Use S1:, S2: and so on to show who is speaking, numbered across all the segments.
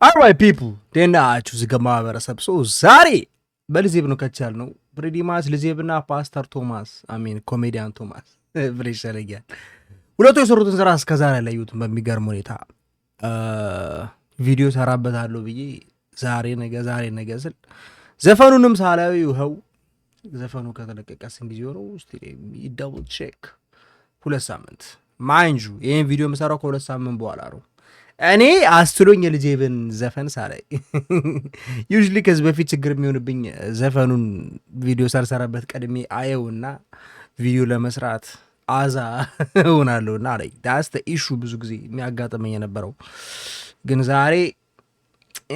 S1: Alright people, ደናችሁ ዝገማ ማህበረሰብ ዛሬ በልዜብ ነው ከቻል ነው ፕሪዲማስ ልዜብና ፓስተር ቶማስ አሜን ኮሜዲያን ቶማስ ብሬሽ ሰለኛል ሁለቱ የሰሩትን ስራ እስከዛሬ ያላዩትን በሚገርም ሁኔታ ቪዲዮ ሰራበታለሁ ብዬ ዛሬ ነገ ስል ዘፈኑንም ሳላዩ ይኸው ዘፈኑ ከተለቀቀ ስንት ጊዜ ነው እስቲ ዳብል ቼክ 2 ሳምንት ማይንጁ ይሄን ቪዲዮ መሰራው ከ2 ሳምንት በኋላ ነው እኔ አስትሎኝ የልጄብን ዘፈን ሳላይ ዩዥሊ ከዚህ በፊት ችግር የሚሆንብኝ ዘፈኑን ቪዲዮ ሰርሰራበት ቀድሜ አየውና ቪዲዮ ለመስራት አዛ ሆናለሁና አለኝ ዳስ ኢሹ ብዙ ጊዜ የሚያጋጥመኝ የነበረው ግን ዛሬ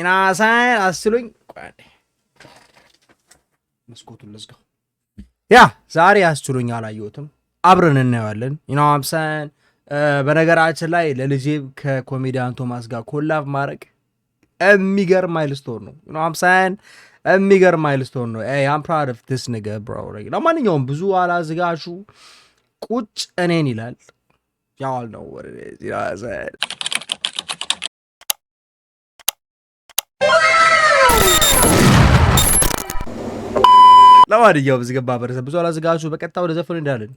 S1: ኢናሳን አስትሎኝ መስኮቱን ለዝጋው ያ ዛሬ አስትሎኝ አላየሁትም አብረን እናየዋለን ኢናምሳን በነገራችን ላይ ለልጄብ ከኮሜዲያን ቶማስ ጋር ኮላብ ማድረግ የሚገርም ማይልስቶን ነው you know what I'm saying የሚገርም ማይልስቶን ነው hey I'm proud of this nigga bro ለማንኛውም ብዙ አላዝጋሹ ቁጭ እኔን ይላል y'all know what it is you know what I'm saying ለማንኛውም ዝገባ በረሰብ ብዙ አላዝጋሹ በቀጥታ ወደ ዘፈኑ እንዳለን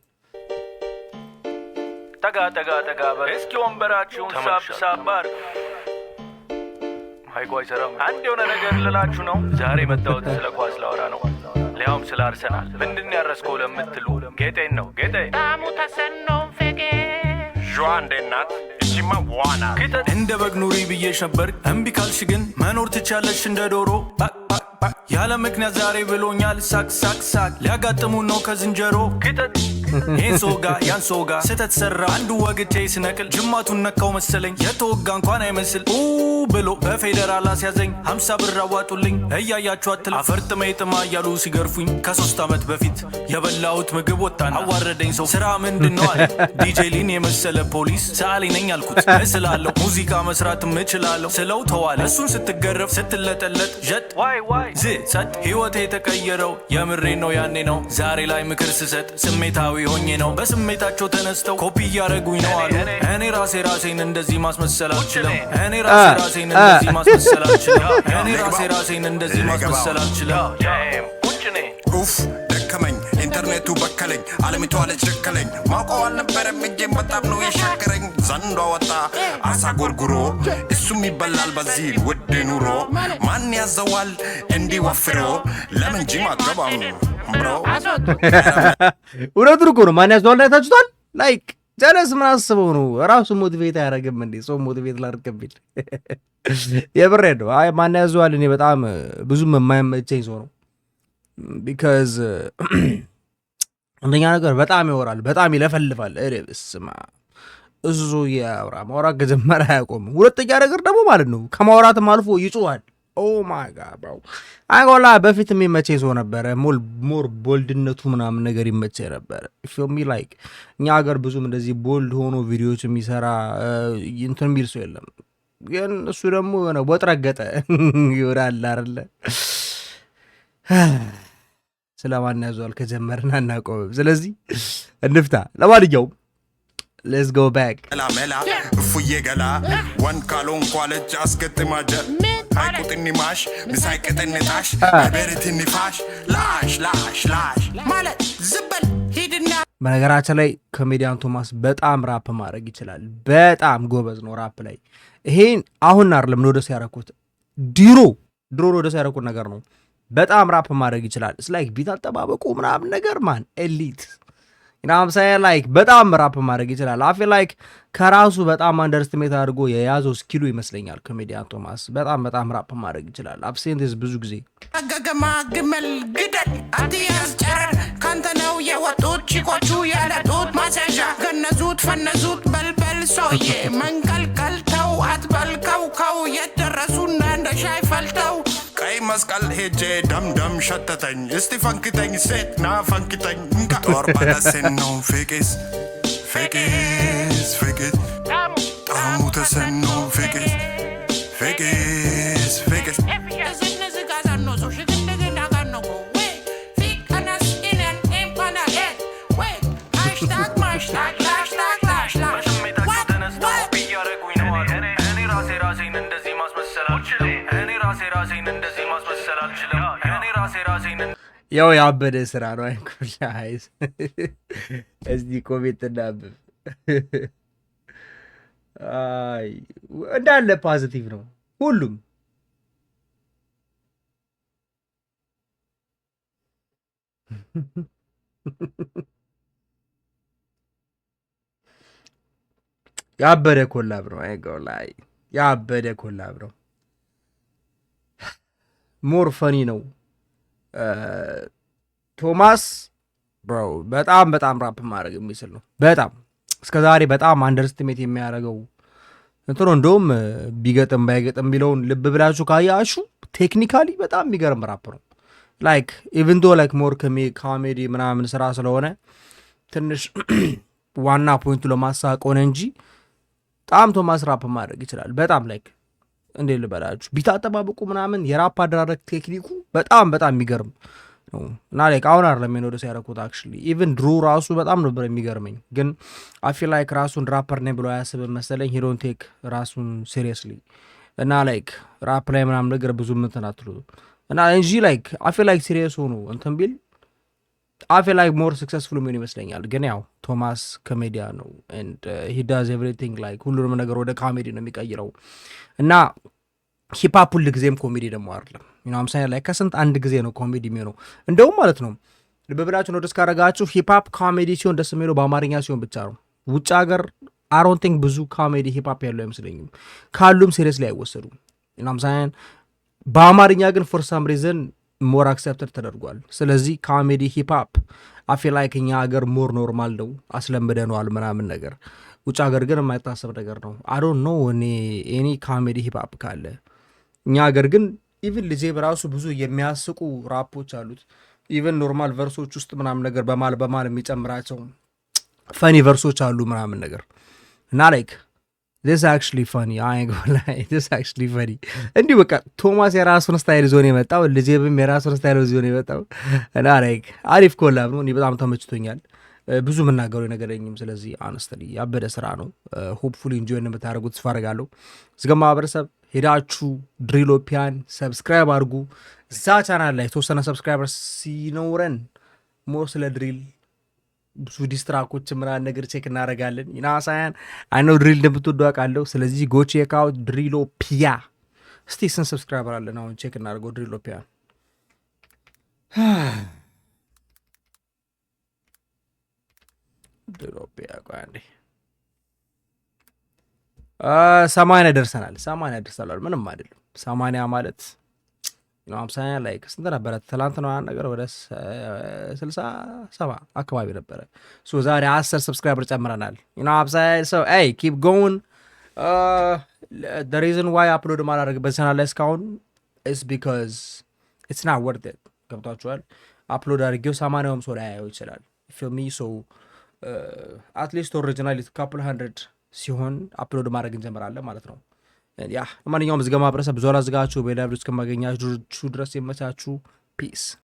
S2: ተጋ እስኪ ወንበራችሁን ሳብሳባር ማይኳይ ሰራም አንድ የሆነ ነገር ልላችሁ ነው ዛሬ መጣሁት ስለ ኳስ ላወራ ነው ሊያውም ስለ አርሰናል ምንድነው ያረስከው ለምትሉ ጌጤን ነው ጌጤ ታሙ ተሰነው ፈቄ ጆአን ደናት እቺማ ዋና እንደ በግ ኑሪ ብዬሽ ነበር እምቢ ካልሽ ግን መኖር ትቻለሽ እንደ ዶሮ ያለ ምክንያት ዛሬ ብሎኛል ሳክ ሊያጋጥሙ ነው ከዝንጀሮ ክተት ይንሶጋ ያንሶጋ ስተተሰራ አንዱ ወግቴ ስነቅል ጅማቱን ነካው መሰለኝ የተወጋ እንኳን አይመስል ብሎ በፌደራል አስያዘኝ 50 ብር አዋጡልኝ እያያችሁ አትል አፈርጥመይጥማ እያሉ ሲገርፉኝ ከ3 ዓመት በፊት የበላሁት ምግብ ወጣና አዋረደኝ ሰው ስራ ምንድነው አለ ዲጄ ሊን የመሰለ ፖሊስ ሰዓሊ ነኝ አልኩት እስላለሁ ሙዚቃ መስራትም እችላለሁ ስለው ተዋለ እሱን ስትገረፍ ስትለጠለጥ ጀት ዋይ ሰጥ ህይወቴ የተቀየረው የምሬ ነው ያኔ ነው ዛሬ ላይ ምክር ስሰጥ ስሜታዊ ሆኜ ነው በስሜታቸው ተነስተው ኮፒ ያረጉኝ ነው አሉ እኔ ራሴን እንደዚህ ማስመሰል አልችልም እኔ ራሴን እንደዚህ ማስመሰል አልችልም እኔ ራሴን እንደዚህ ማስመሰል አልችልም ቁጭኔ ኡፍ ደከመኝ ኢንተርኔቱ በከለኝ ዓለሚቷ ለጨከለኝ ማውቀው አልነበረም እጄ በጣም ነው የሻከረኝ ዘንዶ ወጣ አሳ ጎርጉሮ እሱም ይበላል በዚህ ውድ ኑሮ ማን ያዘዋል እንዲወፍሮ ለምን ጂም አትገባም ብሮ
S1: እውነቱን እኮ ነው ማን ያዘዋል ታችቷል ላይክ ጀለስ ምን አስበው ነው ራሱ ሞቲቬት ያደርግም እንዴ ሰው ሞቲቬት ላድርግብል የብሬ ነው አይ ማን ያዘዋል እኔ በጣም ብዙም የማይመቸኝ ሰው ነው because አንደኛ ነገር በጣም ያወራል በጣም ይለፈልፋል እረብስማ እሱ ያወራ ማውራት ከጀመረ አያቆም ሁለተኛ ነገር ደግሞ ማለት ነው ከማውራትም አልፎ ይጮሃል ኦ ማይ ጋድ ብሮ አይጎላ በፊት የሚመቸኝ ሰው ነበር ሞር ቦልድነቱ ምናምን ነገር ይመቸኝ ነበር feel me like እኛ ሀገር ብዙም እንደዚህ ቦልድ ሆኖ ቪዲዮዎች የሚሰራ እንትን የሚል ሰው የለም ግን እሱ ደግሞ የሆነ ወጥረገጠ ይወራል አይደለ ስለማን ያዟል ከጀመርና እናቆም ስለዚህ እንፍታ ለማንኛውም let's go back
S3: መላ እፉዬ ገላ ወን ካሎን ኳለች አስገጥማጀ አይቁጥኒ ማሽ ምሳይቀጠንጣሽ በረትን ፋሽ ላሽ ማለት ዝበል ሂድና
S1: በነገራችን ላይ ኮሜዲያን ቶማስ በጣም ራፕ ማድረግ ይችላል በጣም ጎበዝ ነው ራፕ ላይ ይሄን አሁን አይደለም ነው ደስ ያረኩት ድሮ ደስ ያረኩት ነገር ነው በጣም ራፕ ማድረግ ይችላል it's like ቢት አጠባበቁ ምናምን ነገር ማን ኤሊት you know what I'm saying like በጣም ራፕ ማድረግ ይችላል I feel like ከራሱ በጣም አንደርስቲሜት አድርጎ የያዘው ስኪሉ ይመስለኛል ኮሜዲያን ቶማስ በጣም ራፕ ማድረግ ይችላል I've seen this ብዙ ጊዜ
S3: አገገማ ግመል ግደል አትያዝ ጨረር ካንተ ነው የወጡት ቺኮቹ ያለጡት ማሰጃ ገነዙት ፈነዙት በልበል ሶዬ መንቀልቀል ተው አትበልከው የደረሱና እንደ ሻይ ፈልተው ቀይ መስቀል ሄጄ ደምደም ሸተተኝ እስቲ ፈንክተኝ ሴት ና ፈንክተኝ ጦር ባለሰን ነው ፍቅስ ጣሙ ተሰኖ ፍቅስ
S2: ራሴን እንደዚህ ማስመሰል
S1: ያው ያበደ ስራ ነው። አይኩላይስ እስቲ ኮሜንት እናብብ። አይ እንዳለ ፖዚቲቭ ነው ሁሉም። ያበደ ኮላብ ነው። አይገው ላይ ያበደ ኮላብ ነው። ሞር ፈኒ ነው። ቶማስ ብሮ በጣም በጣም ራፕ ማድረግ የሚችል ነው። በጣም እስከዛሬ በጣም አንደርስትሜት የሚያደርገው እንትኖ እንደውም ቢገጥም ባይገጥም ቢለውን ልብ ብላችሁ ካያችሁ ቴክኒካሊ በጣም የሚገርም ራፕ ነው። ላይክ ኢቭን ዶ ላይክ ሞር ኮሜዲ ምናምን ስራ ስለሆነ ትንሽ ዋና ፖይንቱ ለማሳቅ ሆነ እንጂ በጣም ቶማስ ራፕ ማድረግ ይችላል። በጣም ላይክ እንዴ ልበላችሁ ቢት አጠባበቁ ምናምን የራፕ አደራረግ ቴክኒኩ በጣም በጣም የሚገርም ነው እና ላይክ አሁን አይደለም የኖደ ሲያረኩት አክቹሊ ኢቭን ድሮ ራሱ በጣም ነበር የሚገርመኝ። ግን አይ ፊል ላይክ ራሱን ራፐር ነኝ ብሎ አያስብም መሰለኝ። ሂ ዶንት ቴክ ራሱን ሲሪየስሊ እና ላይክ ራፕ ላይ ምናምን ነገር ብዙ እንትን አትሉ እና እንጂ ላይክ አይ ፊል ላይክ ሲሪየስ ሆኖ እንትን ቢል አይ ፊል ላይክ ሞር ሰክሰስፉል የሚሆን ይመስለኛል። ግን ያው ቶማስ ኮሜዲያ ነው ኤንድ ሂ ዳዝ ኤቭሪቲንግ ላይክ ሁሉንም ነገር ወደ ኮሜዲ ነው የሚቀይረው እና ሂፓፕ ሁል ጊዜም ኮሜዲ ደግሞ አይደለም ምሳሌ ላይ ከስንት አንድ ጊዜ ነው ኮሜዲ የሚሆነው። እንደውም ማለት ነው ልብ ብላችሁ ኖቲስ ካረጋችሁ ሂፓፕ ኮሜዲ ሲሆን ደስ የሚለው በአማርኛ ሲሆን ብቻ ነው። ውጭ ሀገር አይ ቲንክ ብዙ ኮሜዲ ሂፓፕ ያለው አይመስለኝም። ካሉም ሲሪየስ ላይ አይወሰዱም። ምሳሌ በአማርኛ ግን ፎር ሳም ሪዝን ሞር አክሰፕተድ ተደርጓል። ስለዚህ ኮሜዲ ሂፓፕ አይ ፊል ላይክ እኛ ሀገር ሞር ኖርማል ነው አስለምደነዋል ምናምን ነገር። ውጭ ሀገር ግን የማይታሰብ ነገር ነው። አይ ዶንት ኖ እኔ ኮሜዲ ሂፓፕ ካለ እኛ ሀገር ግን ኢቭን ልጄ በራሱ ብዙ የሚያስቁ ራፖች አሉት። ኢቭን ኖርማል ቨርሶች ውስጥ ምናምን ነገር በማል የሚጨምራቸው ፈኒ ቨርሶች አሉ ምናምን ነገር እና ላይክ this actually funny this actually funny እንዲሁ በቃ ቶማስ የራሱን ስታይል ዞን የመጣው ልጄብም የራሱን ስታይል ዞን የመጣው እና ላይክ አሪፍ ኮላብ ነው። እኔ በጣም ተመችቶኛል። ብዙ የምናገረው ነገረኝም። ስለዚህ አነስተሊ ያበደ ስራ ነው። ሆፕፉሊ ኢንጆይ እንደምታደርጉት ተስፋ አደርጋለሁ። እዚጋ ማህበረሰብ ሄዳችሁ ድሪሎፒያን ሰብስክራይብ አድርጉ። እዛ ቻናል ላይ የተወሰነ ሰብስክራይበር ሲኖረን ሞር ስለ ድሪል ብዙ ዲስትራኮች ምናምን ነገር ቼክ እናደርጋለን። ይናሳያን አይነው ድሪል እንደምትወዱ አውቃለሁ። ስለዚህ ጎ ቼክ አውት ድሪሎፒያ። እስቲ ስንት ሰብስክራይበር አለን አሁን ቼክ እናደርገው ድሪሎፒያን። ድሪሎፒያ ቆይ አንዴ 80 ደርሰናል። 80 ደርሰናል። ምንም አይደለም። 80 ማለት አምሳኛ ላይ ስንት ነበረ? ትላንት ነው ነገር ወደ 67 አካባቢ ነበረ። ዛሬ 10 ሰብስክራይበር ጨምረናል። ኪፕ ጎን ሪዝን ዋይ አፕሎድ ማላደርግበት ቻናል ላይ እስካሁን ኢስ ቢካዝ ኢትስ ናት ወርት ኢት። ገብቷችኋል? አፕሎድ አድርጌው 80ም ሰው ላይ ያየው ይችላል። ፊልሚ አትሊስት ኦሪጂናል ካፕል 100 ሲሆን አፕሎድ ማድረግ እንጀምራለን ማለት ነው። ያ ለማንኛውም እዚጋ ማህበረሰብ ብዙ አላዝጋችሁ በሌላ ቪዲዮ እስከማገኛችሁ ድረስ የመቻችሁ ፒስ